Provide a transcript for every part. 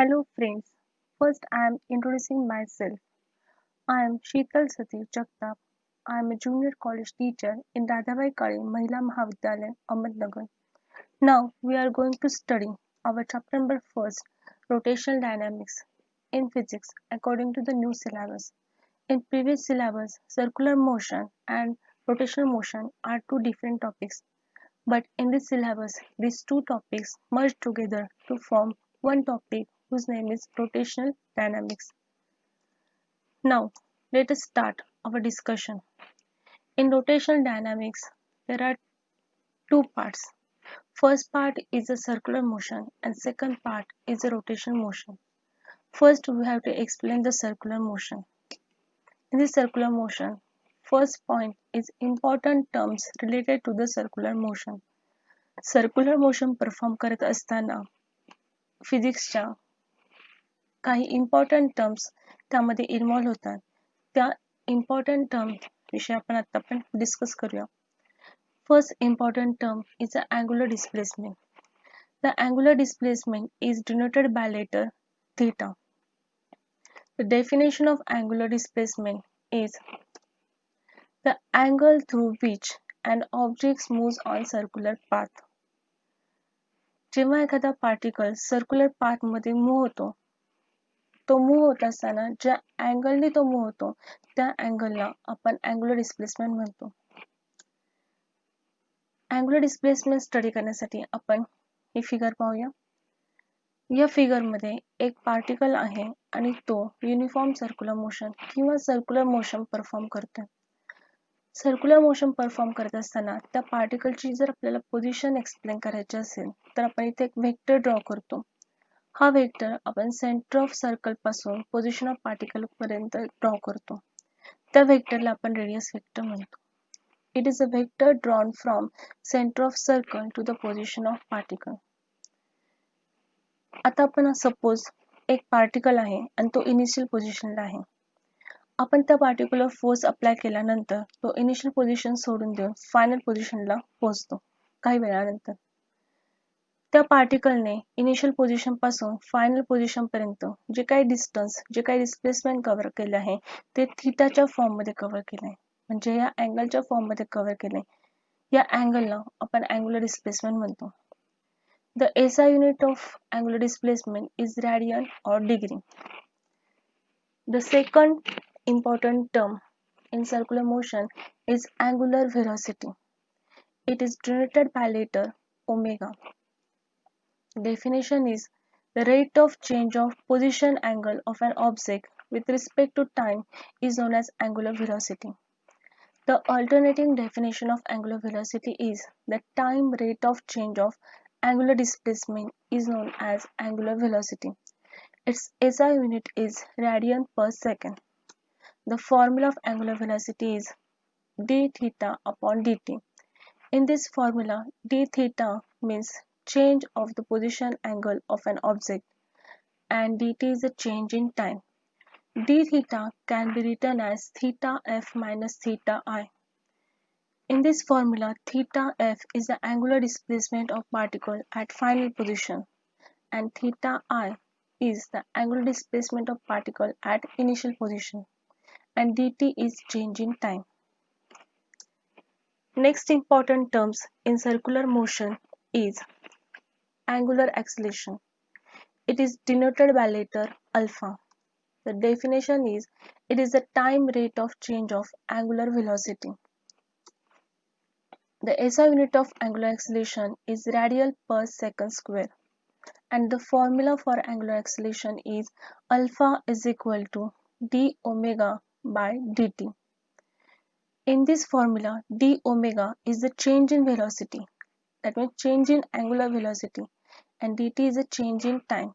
Hello friends. First I am introducing myself. I am Sheetal Satish Jagtap. I am a junior college teacher in Radhabai Kale Mahila Mahavidyalaya, Ahmednagar. Now we are going to study our chapter number first, rotational dynamics in physics according to the new syllabus. In previous syllabus, circular motion and rotational motion are two different topics. But in this syllabus, these two topics merge together to form one topic whose name is rotational dynamics. Now, let us start our discussion. In rotational dynamics, there are two parts. First part is a circular motion and second part is a rotational motion. First, we have to explain the circular motion. In the circular motion, first point is important terms related to the circular motion. Circular motion perform करत असताना फिजिक्सच्या काही important terms त्यामध्ये involve होतात. त्या important term विषयी आपण discuss करूया. First important term is the angular displacement. The angular displacement is denoted by letter theta. The definition of angular displacement is the angle through which an object moves on circular path. जेव्हा एखादा particle circular path मध्ये move होतो, तो move होत असताना ज्या अँगलने तो मूव्ह होतो त्या अँगलला आपण अँग्युलर डिस्प्लेसमेंट म्हणतो. अँग्युलर डिस्प्लेसमेंट स्टडी करण्यासाठी आपण ही फिगर पाहूया. या फिगर मध्ये एक पार्टिकल आहे आणि तो युनिफॉर्म सर्क्युलर मोशन किंवा सर्क्युलर मोशन परफॉर्म करतोय. सर्क्युलर मोशन परफॉर्म करत असताना त्या पार्टिकलची जर आपल्याला पोझिशन एक्सप्लेन करायची असेल तर आपण इथे एक व्हेक्टर ड्रॉ करतो. हा व्हेक्टर आपण सेंटर ऑफ सर्कल पासून पोझिशन ऑफ पार्टिकल पर्यंत ड्रॉ करतो. त्या व्हेक्टरला आपण रेडियस व्हेक्टर म्हणतो. It is a vector drawn from centre of circle to the position of particle. आता आपण सपोज एक पार्टिकल आहे आणि तो इनिशियल पोझिशनला आहे. आपण त्या पार्टिक्युलर फोर्स अप्लाय केल्यानंतर तो इनिशियल पोझिशन सोडून देऊन फायनल पोझिशनला पोहोचतो काही वेळानंतर. त्या पार्टिकलने इनिशियल पोझिशन पासून फायनल पोझिशन पर्यंत जे काही डिस्टन्स जे काही डिस्प्लेसमेंट कव्हर केले आहे ते थीटाच्या फॉर्म मध्ये कव्हर केले आहे, म्हणजे या अँगलच्या फॉर्म मध्ये कव्हर केले. या अँगलला आपण अँग्युलर डिस्प्लेसमेंट म्हणतो. The SI unit of angular displacement is radian or degree. The second important term in circular motion is angular velocity. It is denoted by letter omega. Definition is the rate of change of position angle of an object with respect to time is known as angular velocity. The alternating definition of angular velocity is the time rate of change of angular displacement is known as angular velocity. Its SI unit is radian per second. The formula of angular velocity is d theta upon dt. In this formula, d theta means change of the position angle of an object and dt is a change in time. D theta can be written as theta f minus theta I. In this formula, theta f is the angular displacement of particle at final position and theta I is the angular displacement of particle at initial position and dt is change in time. Next important terms in circular motion is angular acceleration. It is denoted by letter alpha. The definition is it is the time rate of change of angular velocity. The SI unit of angular acceleration is radial per second square and the formula for angular acceleration is alpha is equal to d omega by dt. In this formula, d omega is the change in velocity, that means change in angular velocity, and dt is a change in time.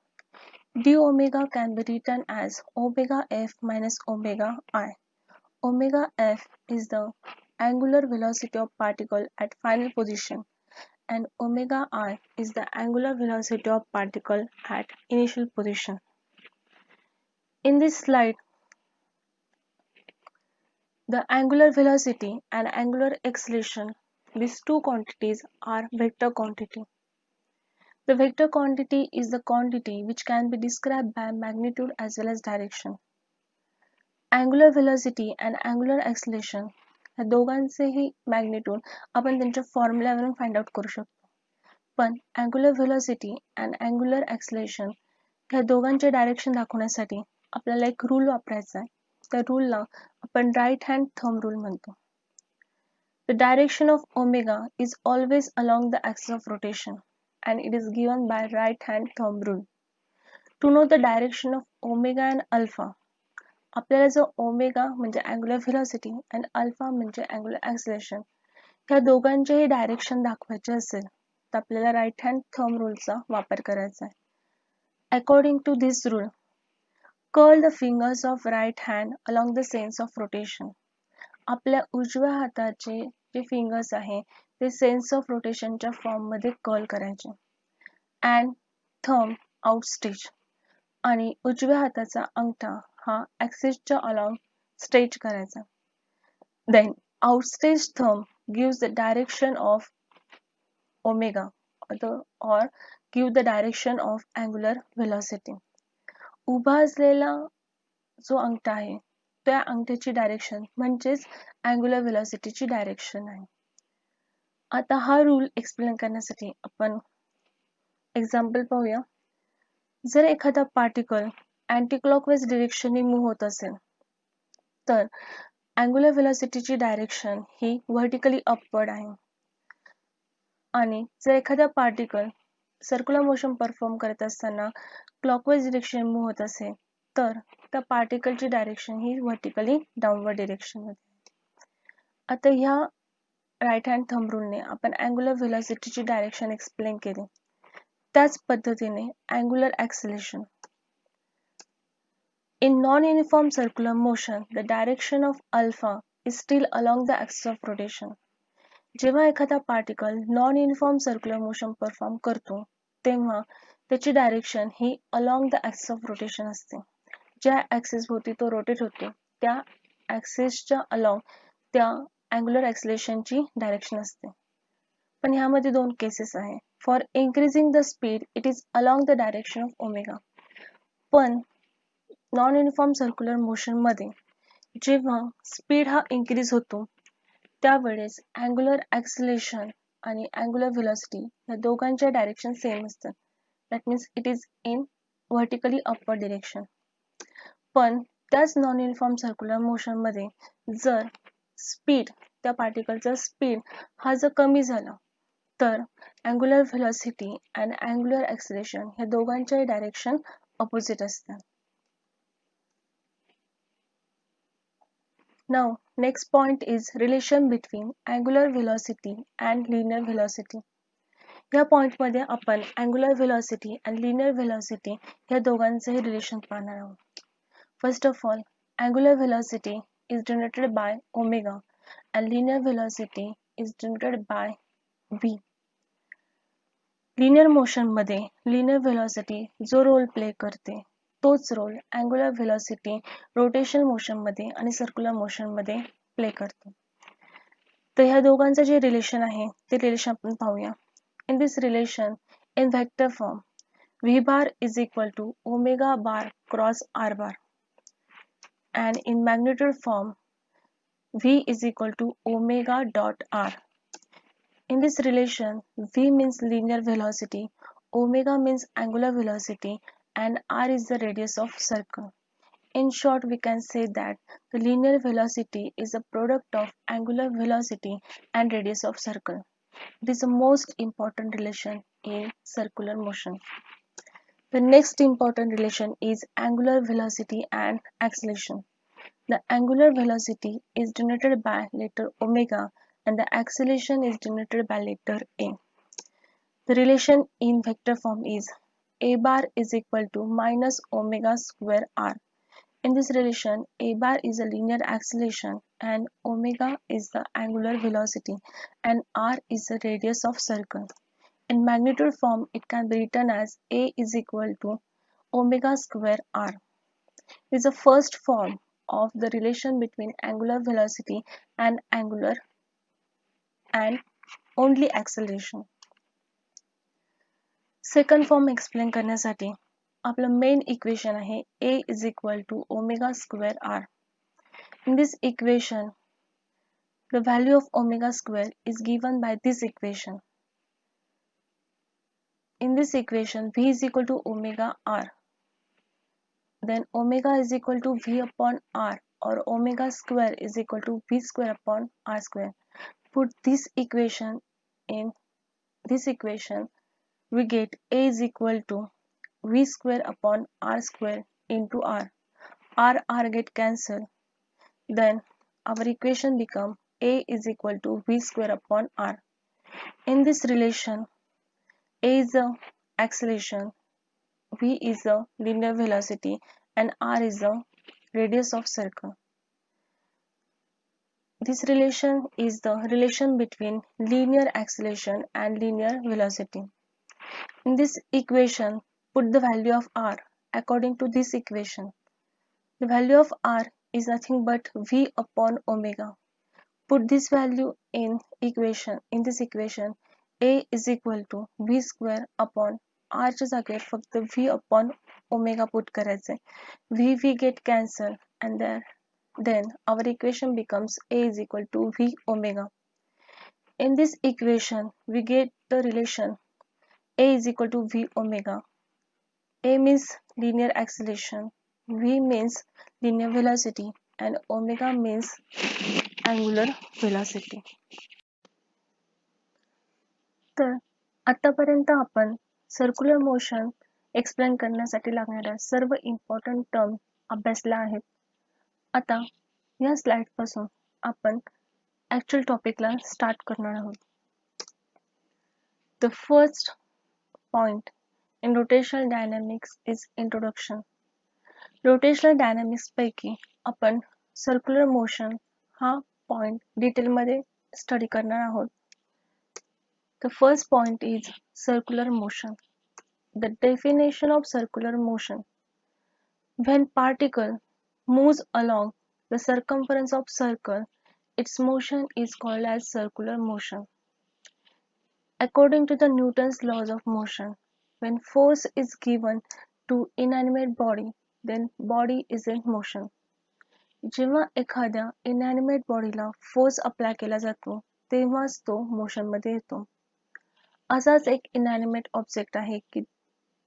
D omega can be written as omega f minus omega I. Omega f is the angular velocity of particle at final position and omega I is the angular velocity of particle at initial position. In this slide, the angular velocity and angular acceleration, these two quantities are vector quantity. The vector quantity is the quantity which can be described by magnitude as well as direction. Angular velocity and angular acceleration ह्या दोघांचेही magnitude आपण त्यांच्या फॉर्म्युल्यावरून find out करू शकतो. पण angular velocity and angular ॲक्सलेशन ह्या direction direction दाखवण्यासाठी आपल्याला एक रूल वापरायचा आहे. त्या रूलला आपण राईट हँड थंब रूल म्हणतो. The direction of omega is always along the axis of rotation and it is given by right hand thumb rule. To know the direction of omega and alpha, आपल्याला जर omega म्हणजे angular velocity आणि alpha म्हणजे angular ॲक्सलेशन ह्या दोघांचेही direction दाखवायचे असेल तर आपल्याला राईट हँड थंब रूलचा वापर करायचा आहे. According to this rule, curl the fingers of right hand along the sense of rotation. आपल्या उजव्या हाताचे जे फिंगर्स आहे ते सेन्स ऑफ रोटेशनच्या फॉर्ममध्ये कर्ल करायचे अँड थंब आउटस्टेच आणि उजव्या हाताचा अंगठा हा ॲक्सिसच्या अलॉंग स्ट्रेच करायचा. Then outstretch thumb gives the direction of omega or give the direction of angular velocity. उभा असलेला जो अंगठा आहे त्या अंगठ्याची डायरेक्शन म्हणजेच अँग्युलर व्हेलॉसिटीची डायरेक्शन आहे. आता हा रूल एक्सप्लेन करण्यासाठी आपण एक्झाम्पल पाहूया. जर एखादा पार्टिकल अँटी क्लॉकवाईज डिरेक्शनने मूव्ह होत असेल तर अँग्युलर व्हेलॉसिटीची डायरेक्शन ही व्हर्टिकली अपवर्ड आहे आणि जर एखादा पार्टिकल सर्क्युलर मोशन परफॉर्म करत असताना क्लॉकवाईज डिरेक्शन मूव्ह होत असेल तर त्या पार्टिकलची डायरेक्शन ही व्हर्टिकली डाऊनवर्ड डिरेक्शनमध्ये. आता ह्या राईट हँड थंब रूलने आपण अँग्युलर व्हेलॉसिटीची डायरेक्शन एक्सप्लेन केली. त्याच पद्धतीने angular ॲक्सलेशन. In non-uniform circular motion, the direction of alpha is still along the axis of rotation. जेव्हा एखादा particle non uniform circular motion perform करतो तेव्हा त्याची direction he along the axis of rotation असते. ज्या ॲक्सिस भोवती तो रोटेट होतो त्या ॲक्सिसच्या अलॉंग त्या अँग्युलर ॲक्सलेशनची डायरेक्शन असते. पण ह्यामध्ये दोन केसेस आहे. For increasing the speed it is along the direction of omega. पण नॉन युनिफॉर्म सर्क्युलर मोशन मध्ये जेव्हा स्पीड हा इन्क्रीज होतो त्यावेळेस अँग्युलर ॲक्सलेशन आणि अँग्युलर व्हेलॉसिटी या दोघांच्या डायरेक्शन सेम असतात. That means it is in vertically upward direction. पण त्याच नॉन युनिफॉर्म सर्क्युलर मोशन मध्ये जर स्पीड त्या पार्टिकलचा स्पीड हा जर कमी झाला तर अँग्युलर व्हेलॉसिटी आणि अँग्युलर ॲक्सलेशन या दोघांच्याही डायरेक्शन अपोजिट असतात. Now, next point is relation between angular velocity and linear velocity. या पॉइंटमध्ये आपण angular velocity and linear velocity या दोघांचेही रिलेशन पाहणार आहोत. First of all, angular velocity is denoted by omega and linear velocity is denoted by v. Linear motion मध्ये linear velocity जो role play करते तोच role angular velocity rotation motion मध्ये आणि सर्क्युलर मोशन मध्ये प्ले करतो. तर ह्या दोघांचं जे रिलेशन आहे ते रिलेशन आपण पाहूया. In this relation in vector form v bar is equal to omega bar cross r bar and in magnitude form v is equal to omega dot r. In this relation, v means linear velocity, omega means angular velocity, and r is the radius of circle. In short, we can say that the linear velocity is a product of angular velocity and radius of circle. It is the most important relation in circular motion. The next important relation is angular velocity and acceleration. The angular velocity is denoted by letter omega and the acceleration is denoted by letter a. The relation in vector form is a bar is equal to minus omega square r. In this relation, a bar is a linear acceleration and omega is the angular velocity and r is the radius of circle. In magnitude form, it can be written as a is equal to omega square r. It is the first form of the relation between angular velocity and angular and only acceleration. Second form explain करण्यासाठी आपलं main equation आहे A is equal to omega square R. In this equation, the value of omega square is given by this equation. In this equation, V is equal to omega R. Then omega is equal to V upon R, or omega square is equal to V square upon R square. Put this equation in this equation, we get A is equal to V square upon R square into R. R get cancelled. Then our equation become A is equal to V square upon R. In this relation, A is the acceleration, V is the linear velocity, and R is the radius of circle. This relation is the relation between linear acceleration and linear velocity. In this equation, put the value of R according to this equation. The value of R is nothing but V upon omega. Put this value in this equation, A is equal to V square upon R च्या जागेवर फक्त V upon omega put करायचे. V get cancelled, and then our equation becomes A is equal to V omega. In this equation, we get the relation A is equal to V omega. A means linear acceleration, V means linear velocity, and omega means angular velocity. तर आतापर्यंत आपण circular motion explain करण्यासाठी लागणाऱ्या सर्व important term अभ्यासल्या आहेत. आता या स्लाइड पासून आपण ऍक्च्युअल टॉपिकला स्टार्ट करणार आहोत. The first point in rotational dynamics is introduction. Rotational dynamics पैकी आपण सर्क्युलर मोशन हा पॉइंट डिटेलमध्ये स्टडी करणार आहोत. The first point is circular motion. The definition of circular motion: when particle moves along the circumference of circle, its motion is called as circular motion. According to the Newton's laws of motion, when force is given to inanimate body, then body is in motion. जेव्हा एखाद्या इनॅनिमेट बॉडीला force apply केला जातो तेव्हाच तो motion मध्ये येतो. असाच एक इनॅनिमेट ऑब्जेक्ट आहे की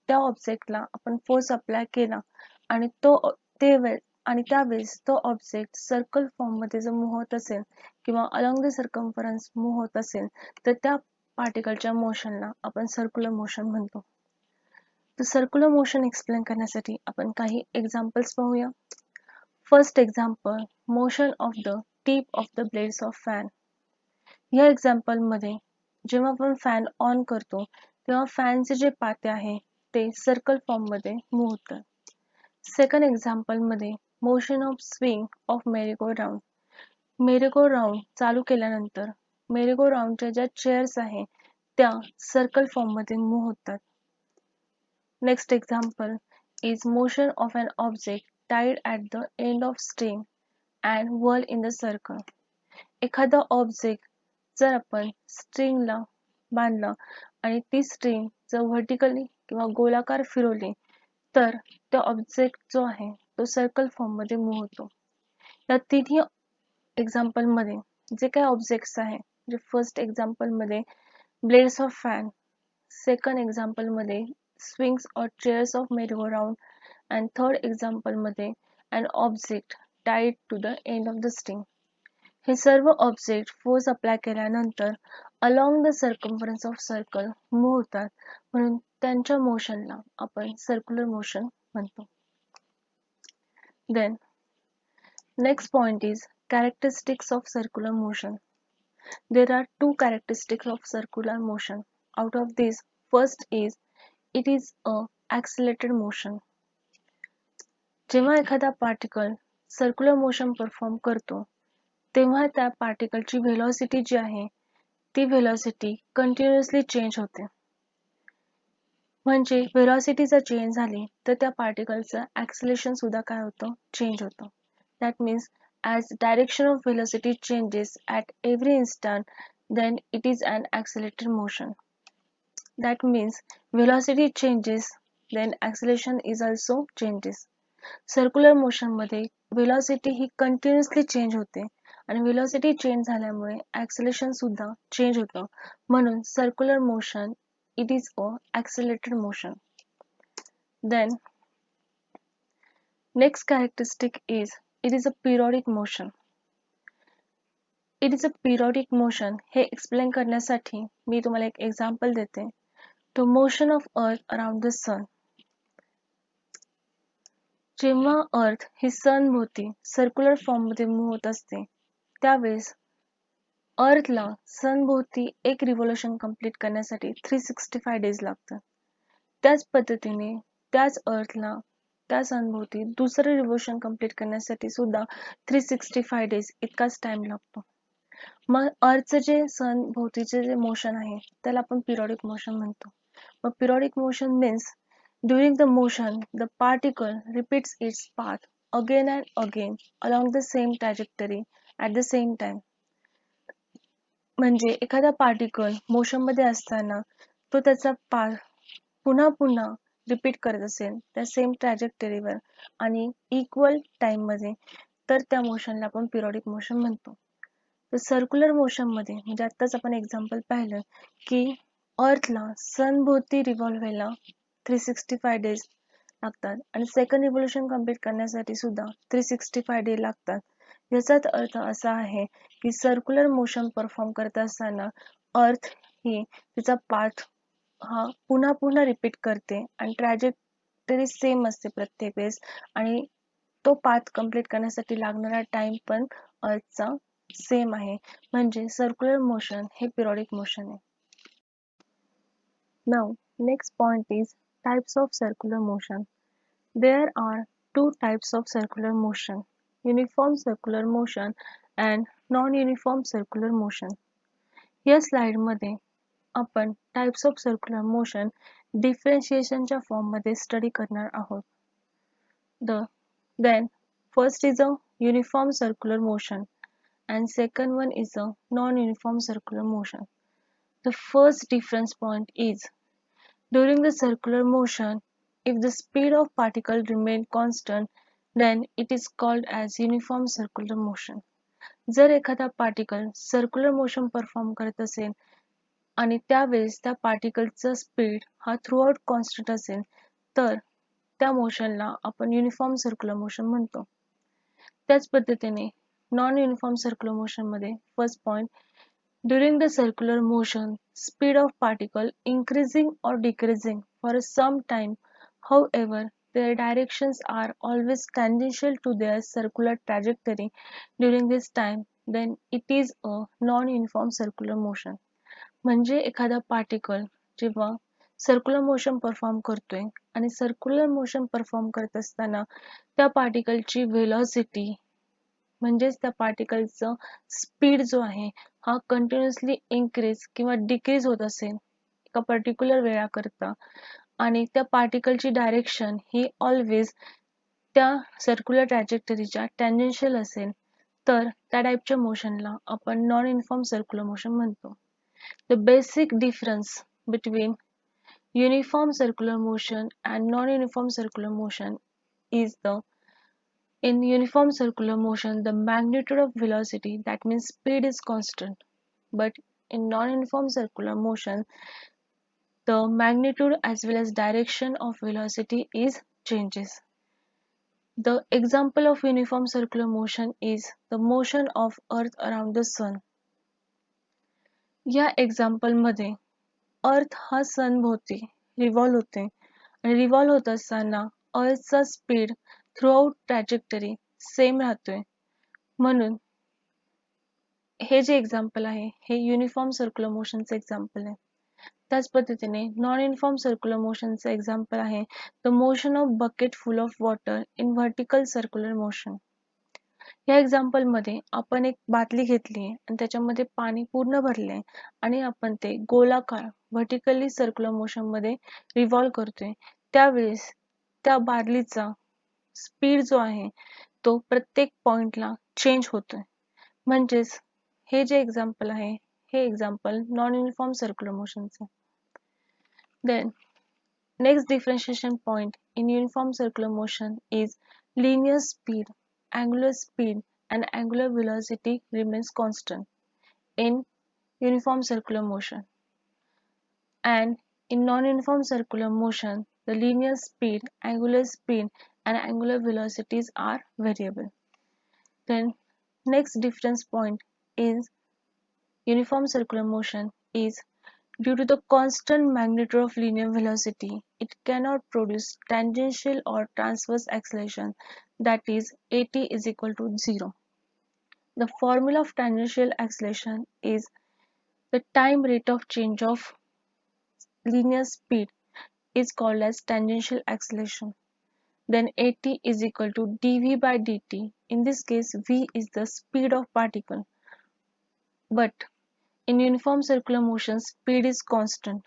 त्या ऑब्जेक्टला आपण फोर्स अप्लाय केला आणि त्यावेळेस तो ऑब्जेक्ट सर्कल फॉर्म मध्ये जर मूव्ह होत असेल किंवा अलॉंग द सर्कम्फरन्स मूव्ह होत असेल तर त्या पार्टिकलच्या मोशनला आपण सर्क्युलर मोशन म्हणतो. तर सर्क्युलर मोशन एक्सप्लेन करण्यासाठी आपण काही एक्झाम्पल्स पाहूया. First example, motion of the tip of the blades of fan. या एक्झाम्पल मध्ये जेव्हा आपण फॅन ऑन करतो तेव्हा फॅनचे जे पाते आहे ते सर्कल फॉर्म मध्ये मूव्ह होतात. सेकंड एक्झाम्पल मध्ये motion of swing of merry-go-round. Merry-go-round चालू केल्यानंतर मेरीगो राऊंडच्या ज्या चेअर्स आहे त्या सर्कल फॉर्म मध्ये मूव्ह होतात. Next example is motion of an object tied at the end of string and whirl in the circle. एखादा ऑब्जेक्ट जर आपण स्ट्रिंगला बांधलं आणि ती स्ट्रिंग जर व्हर्टिकली किंवा गोलाकार फिरवली तर तो ऑब्जेक्ट जो आहे तो सर्कल फॉर्म मध्ये मूव्ह होतो. या तिन्ही एक्झाम्पल मध्ये जे काही ऑब्जेक्ट्स आहे, जे फर्स्ट एक्झाम्पल मध्ये blades of fan, second example मध्ये swings or chairs of merry-go-round, and third example मध्ये an object tied to the end of the string. हे सर्व ऑब्जेक्ट फोर्स अप्लाय केल्यानंतर along the circumference of circle move होतात, म्हणून त्यांच्या मोशनला आपण सर्क्युलर मोशन म्हणतो. Then next point is characteristics of circular motion. There are two characteristics of circular motion. Out of these, first is it is a accelerated motion. जेव्हा एखादा particle circular motion perform करतो तेव्हा त्या पार्टिकलची velocity जी आहे ती velocity continuously change होते. म्हणजे velocity जर चेंज झाली तर त्या पार्टिकलचं ऍक्सिलरेशन सुद्धा काय होतं, चेंज होतं. That means as direction of velocity changes at every instant, then it is an accelerated motion. That means velocity changes, then acceleration is also changes. Circular motion मध्ये velocity ही continuously change होते आणि velocity change झाल्यामुळे ऍक्सिलेशन सुद्धा change होतं. म्हणून circular motion it is a accelerated motion. Then next characteristic is it is a periodic motion. It is a periodic motion हे explain करण्यासाठी मी तुम्हाला एक एक्झाम्पल देते. The motion of earth around the sun. जेव्हा earth ही सन भोवती circular form मध्ये move होत असते त्यावेळेस अर्थला सन भोवती एक रिव्होल्यूशन कंप्लीट करण्यासाठी 365 डेज लागतात. त्याच पद्धतीने त्याच अर्थला त्या सन भोवती दुसरं रिव्होल्यूशन कंप्लीट करण्यासाठी सुद्धा 365 डेज इतकाच टाइम लागतो. मग अर्थचं जे सन भोवतीचे जे मोशन आहे त्याला आपण पिरियडिक मोशन म्हणतो. मग periodic motion means during the motion the particle repeats its path again and again along the same trajectory at the same time. म्हणजे एखादा पार्टिकल मोशन मध्ये असताना तो त्याचा पाथ पुन्हा पुन्हा रिपीट करत असेल त्या सेम ट्रॅजेक्टरीवर आणि इक्वल टाइम मध्ये तर त्या मोशनला आपण पिरियडिक मोशन म्हणतो. तर सर्क्युलर मोशन मध्ये म्हणजे आत्ताच आपण एक्झाम्पल पाहिलं की अर्थला सन भोवती रिव्हॉल्व व्हायला 365 डेज लागतात आणि सेकंड रिव्होल्यूशन कंप्लीट करण्यासाठी सुद्धा 365 डे लागतात. याचाच अर्थ असा आहे की सर्क्युलर मोशन परफॉर्म करत असताना अर्थ ही तिचा पाथ हा पुन्हा पुन्हा रिपीट करते आणि ट्रॅजेक्टरी सेम असते प्रत्येक वेळेस आणि तो पाथ कंप्लीट करण्यासाठी लागणारा टाइम पण अर्थचा सेम आहे. म्हणजे सर्क्युलर मोशन हे पिरियडिक मोशन आहे. Now, next point is types of circular motion. There are two types of circular motion, uniform circular motion and non-uniform circular motion. या स्लाइडमध्ये आपण टाइप्स ऑफ सर्क्युलर मोशन डिफरेन्शिएशनच्या फॉर्ममध्ये study करणार आहोत. Then first is a uniform circular motion and second one is a non-uniform circular motion. The first difference point is during the circular motion, if the speed of particle remain constant, then it is called as uniform circular motion. जर एखादा particle circular motion perform करत असेल आणि त्यावेळेस त्या पार्टिकलचा speed हा throughout constant असेल तर त्या मोशनला आपण युनिफॉर्म सर्क्युलर मोशन म्हणतो. त्याच पद्धतीने नॉन युनिफॉर्म सर्क्युलर मोशन मध्ये first point during the circular motion speed of particle increasing or decreasing for some time, however their directions are always tangential to their circular trajectory during this time, then it is a non-uniform circular motion. म्हणजे एखादा particle जेव्हा circular motion perform करतोय आणि circular motion perform करत असताना त्या पार्टिकलची velocity म्हणजेच त्या पार्टिकलचं स्पीड जो आहे हा कंटिन्युअसली इन्क्रीज किंवा डिक्रीज होत असेल एका पर्टिक्युलर वेळाकरता आणि त्या पार्टिकलची डायरेक्शन ही ऑलवेज त्या सर्क्युलर ट्रॅजेक्टरीच्या टॅन्जेन्शियल असेल तर त्या टाईपच्या मोशनला आपण नॉन युनिफॉर्म सर्क्युलर मोशन म्हणतो. The basic difference between uniform circular motion and non uniform circular motion is the in uniform circular motion, the magnitude of velocity, that means speed, is constant. But in non-uniform circular motion, the magnitude as well as direction of velocity is changes. The example of uniform circular motion is the motion of Earth around the Sun. या example मध्ये अर्थ हा सन भोवती revolve होते आणि revolve होत असताना अर्थचा speed throughout trajectory same राहतोय. म्हणून हे जे एक्झाम्पल आहे हे युनिफॉर्म सर्क्युलर मोशनचे एक्झाम्पल आहे. त्याच पद्धतीने नॉन युनिफॉर्म सर्क्युलर मोशनचे एक्झाम्पल आहे the motion of bucket full of water in vertical circular motion. या एक्झाम्पल मध्ये आपण एक बादली घेतली आणि त्याच्यामध्ये पाणी पूर्ण भरले आणि आपण ते गोलाकार व्हर्टिकली सर्क्युलर मोशन मध्ये रिव्हॉल्व करतोय. त्यावेळेस त्या बादलीचा स्पीड जो आहे तो प्रत्येक पॉइंटला चेंज होतोय. म्हणजेच हे जे एक्झाम्पल आहे हे एक्झाम्पल नॉन युनिफॉर्म सर्क्युलर मोशनचं. Then next differentiation point in uniform circular motion is linear speed, and angular velocity remains constant in uniform circular motion. And in non-uniform circular motion, the linear speed, and angular velocities are variable. Then next difference point is uniform circular motion is due to the constant magnitude of linear velocity, it cannot produce tangential or transverse acceleration, that is at is equal to 0. The formula of tangential acceleration is the time rate of change of linear speed is called as tangential acceleration. Then at is equal to dv by dt. In this case, v is the speed of particle, but in uniform circular motion, speed is constant.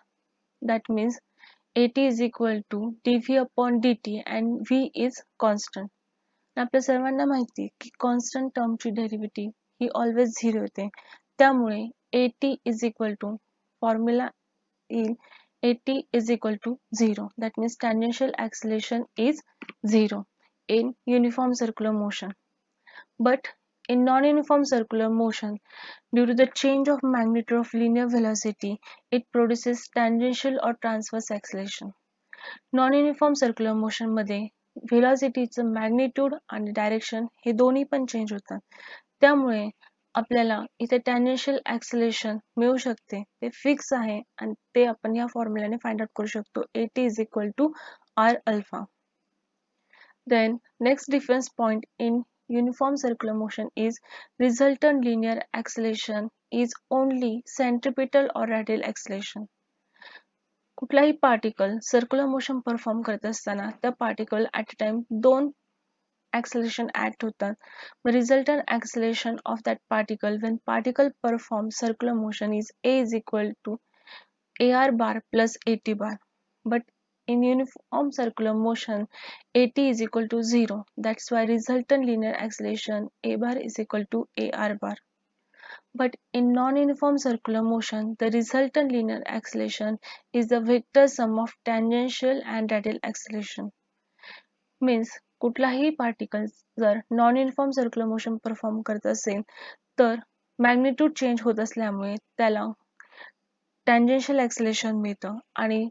That means at is equal to dv upon dt and v is constant. आपल्या सर्वांना माहिती की constant टर्मची derivative ही always 0 येते. त्यामुळे at is equal to formula येईल at is equal to 0. That means tangential acceleration is 0 in uniform circular motion. But in non-uniform circular motion, due to the change of magnitude of linear velocity, it produces tangential or transverse acceleration. Non-uniform circular motion मध्ये व्हेलॉसिटीचं magnitude आणि direction हे दोन्ही पण change होतात. त्यामुळे आपल्याला इथे tangential acceleration मिळू शकते. ते फिक्स आहे आणि ते आपण या फॉर्म्युलाने फाइंड आउट करू शकतो. at is equal to r alpha. Then next difference point in uniform circular motion is resultant linear acceleration is only centripetal or radial acceleration. कुठलाही पार्टिकल सर्क्युलर मोशन परफॉर्म करत असताना त्या पार्टिकल ॲट अ टाइम दोन acceleration act होतात. The resultant acceleration of that particle when particle performs circular motion is a is equal to ar bar plus at bar. But in uniform circular motion, at is equal to 0. That's why resultant linear acceleration a bar is equal to ar bar. But in non-uniform circular motion, the resultant linear acceleration is the vector sum of tangential and radial acceleration. Means कुठलाही particle जर non uniform circular motion perform करत असेल तर magnitude change होत असल्यामुळे त्याला tangential ॲक्सिलेशन मिळतं आणि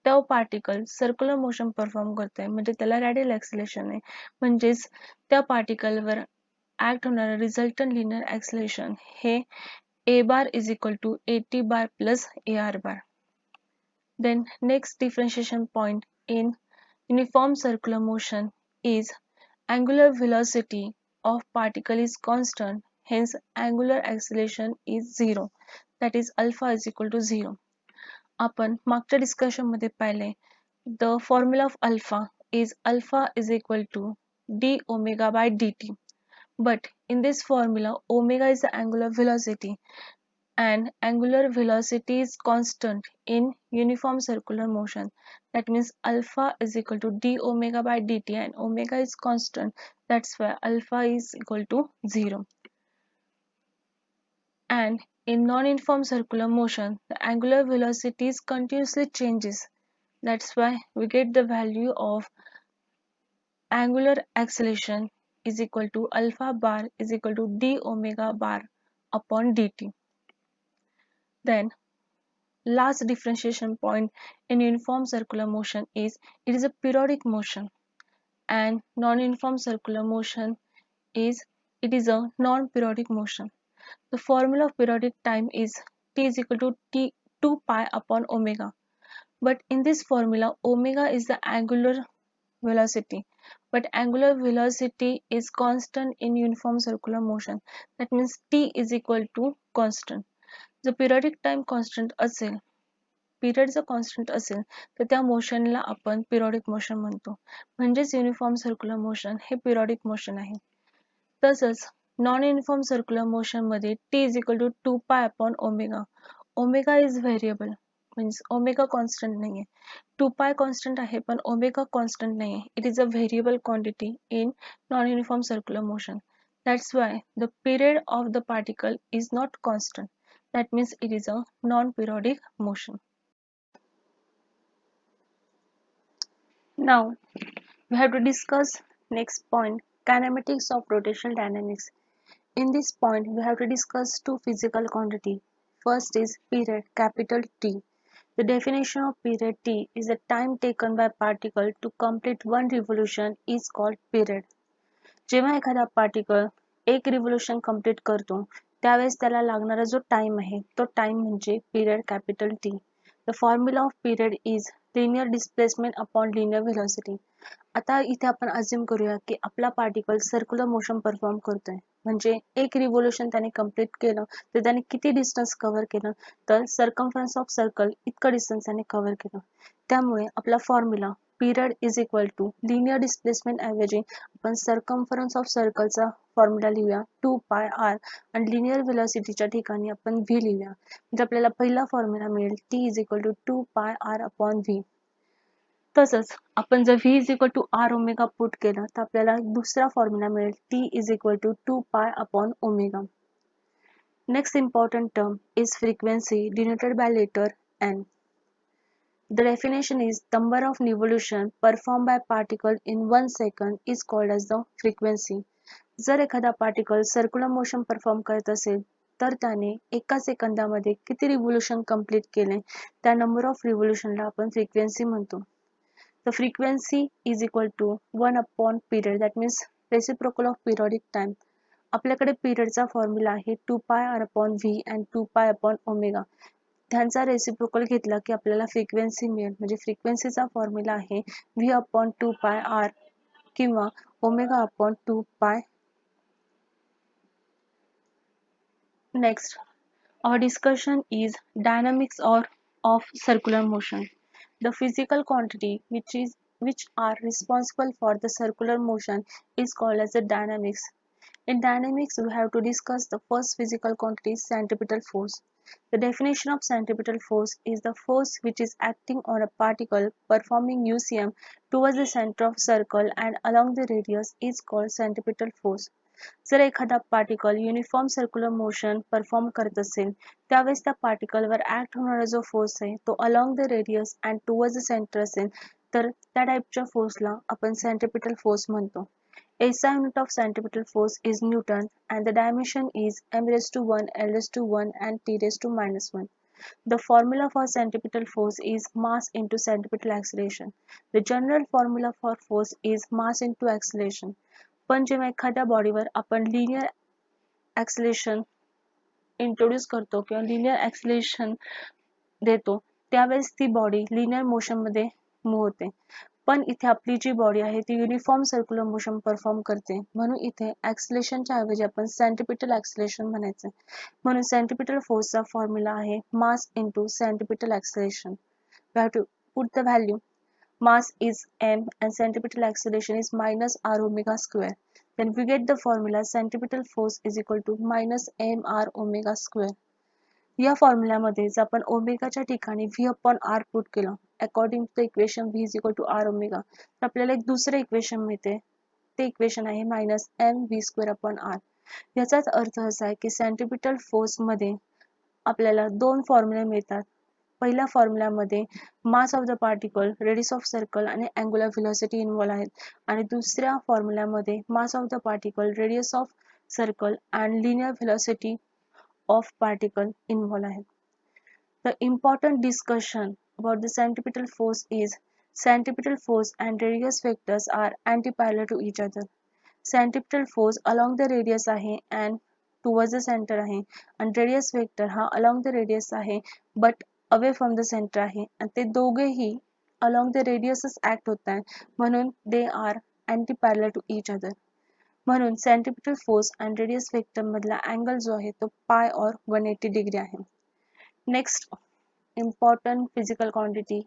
तो पार्टिकल सर्क्युलर मोशन परफॉर्म करतोय म्हणजे त्याला रॅडियल ॲक्सिलेशन आहे. म्हणजेच त्या पार्टिकलवर ॲक्ट होणारं रिझल्टंट लिनियर ॲक्सिलेशन हे a bar is equal to at bar plus ar bar. Then next differentiation point in uniform circular motion is angular velocity of particle is constant, hence angular acceleration is 0, that is alpha is equal to 0. आपण मागच्या discussion मध्ये पाहिले the formula of alpha is equal to d omega by dt. But in this formula, omega is the angular velocity and angular velocity is constant in uniform circular motion. That means alpha is equal to d omega by dt and omega is constant. That's why alpha is equal to 0. And in non-uniform circular motion, the angular velocity continuously changes. That's why we get the value of angular acceleration is equal to alpha bar is equal to d omega bar upon dt. Then last differentiation point in uniform circular motion is it is a periodic motion, and non-uniform circular motion is it is a non-periodic motion. The formula of periodic time is t is equal to t 2 pi upon omega. But in this formula, omega is the angular velocity, but angular velocity is constant in uniform circular motion. That means t is equal to constant. The periodic time constant असेल, period जर constant असेल तर त्या मोशनला आपण periodic motion म्हणतो. म्हणजेच uniform circular motion हे periodic motion आहे. तसंच नॉन युनिफॉर्म सर्क्युलर मोशन मध्ये t is equal to 2 pi upon omega. Omega is variable, means omega constant नाहीये. 2 pi constant आहे पण omega constant नाहीये. It is a variable quantity in non-uniform circular motion. That's why the period of the particle is not constant. That means it is a non-periodic motion. Now we have to discuss next point, kinematics of rotational dynamics. In this point, we have to discuss two physical quantity. First is period, capital T. The definition of period T is the time taken by particle to complete one revolution is called period. जेव्हा एखादा particle एक revolution complete करतो त्यावेळेस त्याला लागणारा जो time आहे तो टाइम म्हणजे period capital T. The formula off period is linear displacement upon linear velocity. आता इथे आपण अज्युम करूया की आपला पार्टिकल सर्क्युलर मोशन परफॉर्म करतोय म्हणजे एक रिव्होल्यूशन त्याने कंप्लीट केलं तर त्याने किती डिस्टन्स कव्हर केलं तर सर्कम्फरन्स ऑफ सर्कल इतकं डिस्टन्स त्याने कव्हर केलं. त्यामुळे आपला formula period is equal to linear displacement ऐवजी आपण सर्कम्फरन्स ऑफ सर्कलचा फॉर्म्युला लिहूया 2πr आणि लिनियर व्हेलॉसिटीच्या ठिकाणी आपण v लिहूया. म्हणजे आपल्याला पहिला फॉर्म्युला मिळेल t is equal to 2πr upon v. तसंच आपण जर v is equal to R omega put केलं तर आपल्याला दुसरा फॉर्म्युला मिळेल t is equal to 2π upon omega. Next important term is frequency denoted by letter n. The definition is number of revolution performed by particle in 1 second is called as the frequency. जर एखादा particle circular motion perform करत असेल तर त्याने एका सेकंदामध्ये किती revolution complete केले त्या नंबर ऑफ रिव्होल्यूशनला आपण फ्रिक्वेन्सी म्हणतो. The frequency is equal to 1 upon period, that means reciprocal of periodic time. आपल्याकडे पिरियडचा फॉर्म्युला आहे 2πr upon v and 2π upon omega. त्यांचा रेसिप्रोकल घेतला की आपल्याला फ्रिक्वेन्सी मिळेल. म्हणजे फ्रिक्वेन्सीचा फॉर्म्युला आहे v अपॉन 2πr किंवा omega upon 2π. Next our discussion is dynamics or of circular motion. The physical quantity which are responsible for the circular motion is called as the dynamics. In dynamics, we have to discuss the first physical quantity, centripetal force. The definition of centripetal force is the force which is acting on a particle performing UCM towards the center of circle and along the radius is called centripetal force. जर एखादा particle uniform circular motion perform करत असेल त्यावेळेस त्या पार्टिकलवर act होणारा जो force आहे तो along the radius and towards the centre असेल तर त्या टाईपच्या फोर्सला आपण सेंट्रिपिटल फोर्स म्हणतो. SI unit of centripetal force is Newton and the dimension is m raised to 1, l raised to 1 and t raised to minus 1. The formula for centripetal force is mass into centripetal acceleration. The general formula for force is mass into acceleration. पण जेव्हा एखाद्या बॉडीवर आपण linear ॲक्सिलेशन introduce करतो किंवा linear ॲक्सिलेशन देतो त्यावेळेस ती body linear मोशनमध्ये move होते. पण इथे आपली जी बॉडी आहे ती युनिफॉर्म सर्क्युलर मोशन परफॉर्म करते म्हणून इथे ॲक्सिलेशनच्या ऐवजी आपण सेंट्रिपिटल ॲक्सिलेशन म्हणायचं. म्हणून सेंट्रिपिटल फोर्सचा फॉर्म्युला आहे mass into centripetal acceleration. We have to put the value. Mass is m and centripetal acceleration is minus r omega square. Then we get the formula centripetal force is equal to minus mr omega square. या फॉर्म्युल्यामध्ये जर आपण ओमेगाच्या ठिकाणी v upon r put केलं according to the equation v is equal to r omega तर आपल्याला एक दुसरं इक्वेशन मिळते. ते इक्वेशन आहे minus M V square upon R. याचाच अर्थ असा आहे की सेंट्रिपिटल फोर्समध्ये आपल्याला दोन फॉर्म्युले मिळतात. पहिल्या फॉर्म्युल्यामध्ये mass of the particle, radius of circle आणि अँग्युलर व्हेलॉसिटी इन्व्हॉल्व आहेत आणि दुसऱ्या फॉर्म्युल्यामध्ये mass of the particle, radius of circle and linear velocity of particle involved आहेत. The important discussion about the centripetal force is centripetal force and radius vectors are antiparallel to each other. Centripetal force along the radius आहे and towards the center आहे आणि radius vector हा along the radius आहे but away from the center आहे आणि ते दोघेही along the radiusच act होत आहे म्हणून they are antiparallel to each other. म्हणून सेंट्रिपिटल फोर्स आणि रेडियस वेक्टर मधला अँगल जो आहे तो पाय और 180 डिग्री आहे. Next important physical quantity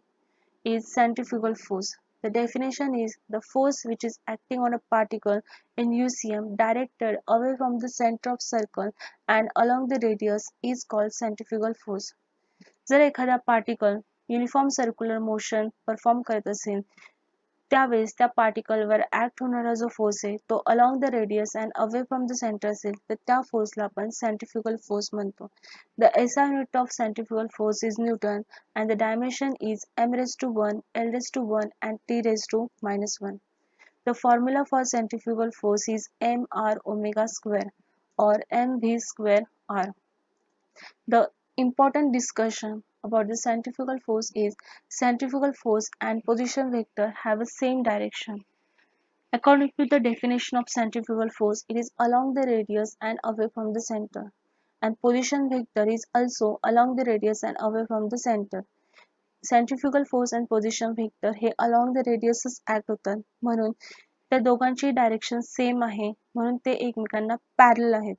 is centrifugal force. The definition is the force which is acting on a particle in UCM directed away from the center of circle and along the radius is called centrifugal force. जर एखादा particle uniform circular motion perform करत असेल त्यावेळेस त्या पार्टिकलवर act होणारा जो force आहे तो along the radius and away from the centre असेल तर त्या फोर्सला आपण सेंट्रिफ्युगल फोर्स म्हणतो. The SI unit of centrifugal force is Newton and the dimension is m⁻1, l⁻1 and t⁻⁻1. The formula for centrifugal force is mr omega square or mv square r. The important discussion about the centrifugal force is centrifugal force and position vector have a same direction. According to the definition of centrifugal force, it is along the radius and away from the center. And position vector is also along the radius and away from the center. Centrifugal force and position vector हे along the रेडियसच act होतात म्हणून त्या दोघांची direction same आहे म्हणून ते एकमेकांना parallel आहेत.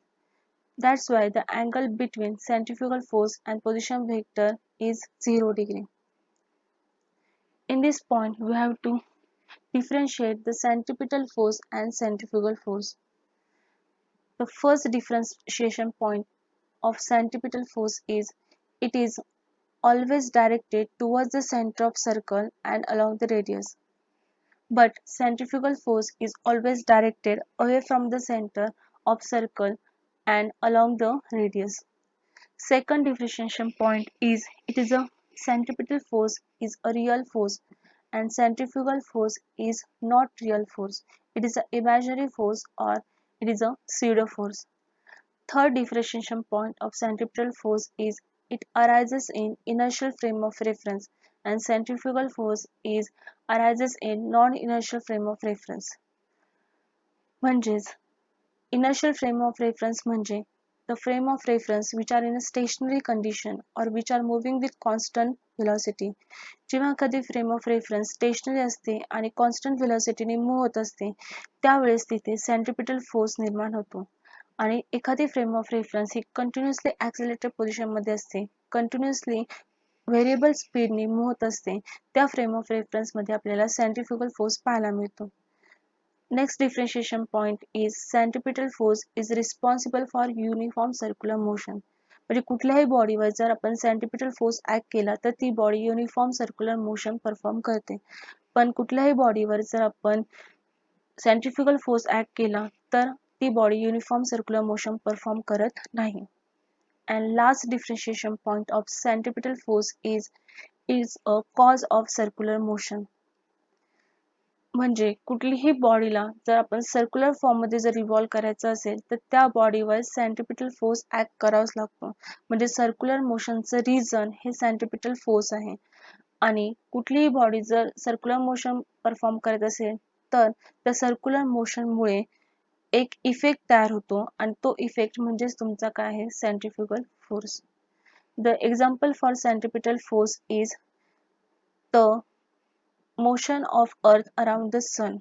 That's why the angle between centrifugal force and position vector is 0 degree. In this point, we have to differentiate the centripetal force and centrifugal force. The first differentiation point of centripetal force is it is always directed towards the center of circle and along the radius. But centrifugal force is always directed away from the center of circle and along the radius. Second differentiation point is it is a centripetal force is a real force and centrifugal force is not real force. It is an imaginary force or it is a pseudo force. Third differentiation point of centripetal force is it arises in inertial frame of reference and centrifugal force is arises in non-inertial frame of reference. म्हणजेच inertial frame of reference म्हणजे the frame of reference which are in a stationary condition or which are moving with constant velocity. जेव्हा एखादी frame of reference stationery असते आणि constant व्हेलॉसिटीने move होत असते त्यावेळेस तिथे सेंट्रिपिटल फोर्स निर्माण होतो. आणि एखादी फ्रेम ऑफ रेफरन्स ही कंटिन्युअसली ॲक्सिलरेटेड पोझिशनमध्ये असते, कंटिन्युअसली व्हेरिएबल स्पीडने मूव्ह होत असते, त्या फ्रेम ऑफ रेफरन्समध्ये आपल्याला सेंट्रिफ्युगल फोर्स पाहायला मिळतो. Next differentiation point is centripetal force is responsible for uniform circular motion. म्हणजे कुठल्याही बॉडीवर जर आपण सेंट्रिपिटल फोर्स ऍक्ट केला तर ती body uniform circular motion perform करते. पण कुठल्याही बॉडीवर जर आपण सेंट्रिफ्युगल फोर्स ऍक्ट केला तर ती body uniform circular motion perform करत नाही. And last differentiation point of centripetal force is a cause of circular motion. म्हणजे कुठलीही बॉडीला जर आपण सर्क्युलर फॉर्ममध्ये जर रिव्हॉल्व करायचं असेल तर त्या बॉडीवर सेंट्रिपिटल फोर्स ऍक्ट करावाच लागतो. म्हणजे सर्क्युलर मोशनचं रिझन हे सेंट्रिपिटल फोर्स आहे. आणि कुठलीही बॉडी जर सर्क्युलर मोशन परफॉर्म करत असेल तर त्या सर्क्युलर मोशनमुळे एक इफेक्ट तयार होतो आणि तो इफेक्ट म्हणजेच तुमचा काय आहे centrifugal force. The example for centripetal force is the motion of earth around the sun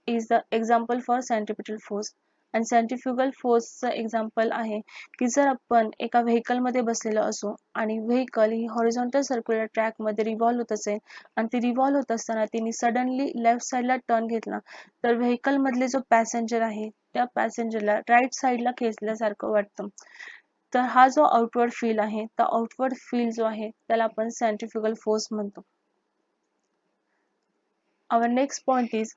is the example for centripetal force. आणि सेंट्रिफ्युगल फोर्सचं एक्झाम्पल आहे की जर आपण एका व्हेकल मध्ये बसलेलो असो आणि व्हेकल ही हॉरिझॉन्टल सर्क्युलर ट्रॅक मध्ये रिव्हॉल्व होत असेल आणि ती रिव्हॉल्व होत असताना तिने सडनली लेफ्ट साइडला टर्न घेतला तर व्हेकल मधले जो पॅसेंजर आहे त्या पॅसेंजरला राईट साइडला खेचल्यासारखं वाटतं. तर हा जो आउटवर्ड फील आहे तो आउटवर्ड फील जो आहे त्याला आपण सेंट्रिफ्युगल फोर्स म्हणतो. Our next point is